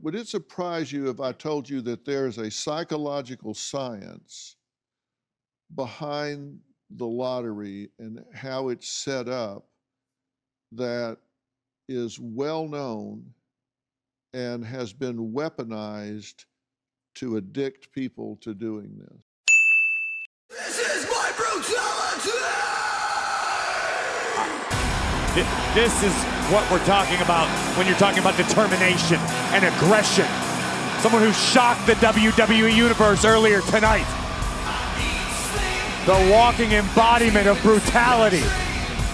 would it surprise you if I told you that there's a psychological science behind the lottery and how it's set up that is well known and has been weaponized to addict people to doing this? This is my brutality! This is what we're talking about when you're talking about determination and aggression. Someone who shocked the WWE Universe earlier tonight. The walking embodiment of brutality.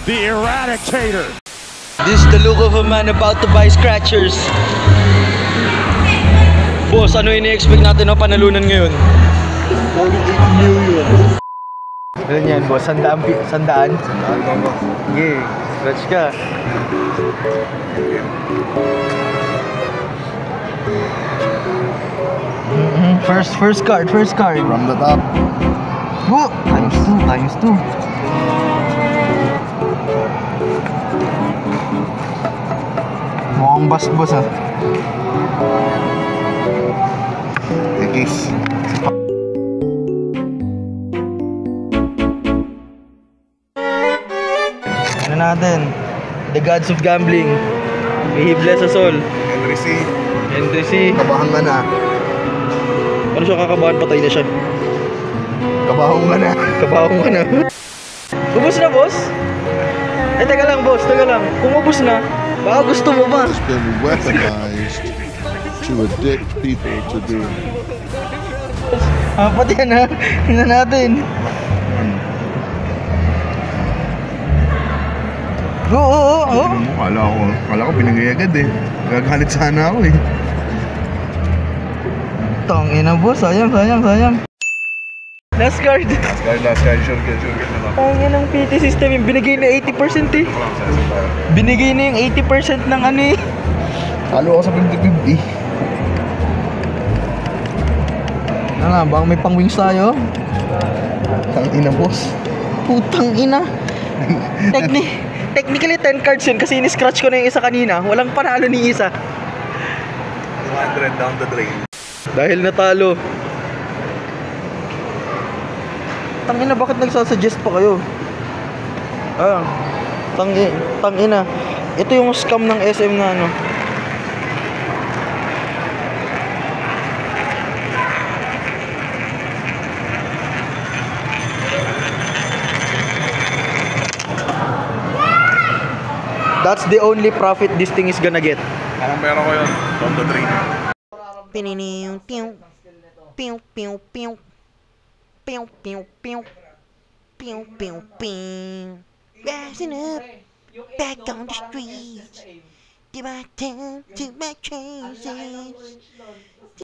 The Eradicator. This is the look of a man about to buy scratchers. Boss, ano ini-expect natin na panalunan ngayon? 48 million. Ano yan, boss? Sandaan? Sandaan, baba. Sige, scratch ka. First card. From the top. Whoa! Times 2. Mukhang boss ah. Kiss. Ano natin? The gods of gambling. May he bless us all. Henry C. Kabahan ka na. Ano siya kakabahan? Patay na siya. Kabahong ka na. Ubus na, boss? Eh, teka lang, boss. Kung ubus na, baka gusto mo ba? Has been weaponized to addict people to doing it. Apat yan ha. Tingnan natin. Oo. Kala ko pinagay agad eh. Gagalit sana ako eh. Tangina boss, sayang. Last card. Sure get na lang. Tangina ng PT system yung binigay na 80% eh. Binigay na yung 80% ng ano eh. Halo ako sa 50-50. Ano nga, baka may pang-wings tayo? Tangina boss. Putang ina. Technically 10 cards yun kasi in-scratch ko na yung isa kanina. Walang panalo ni isa. 200 down the drain. Dahil natalo. Tangina, bakit nagsasuggest pa kayo? Tangina. Ito yung scam ng SM na ano. That's the only profit this thing is gonna get. Ang pera ko yun. Down the drain. Rising up, back on the streets. Did my time to my chances.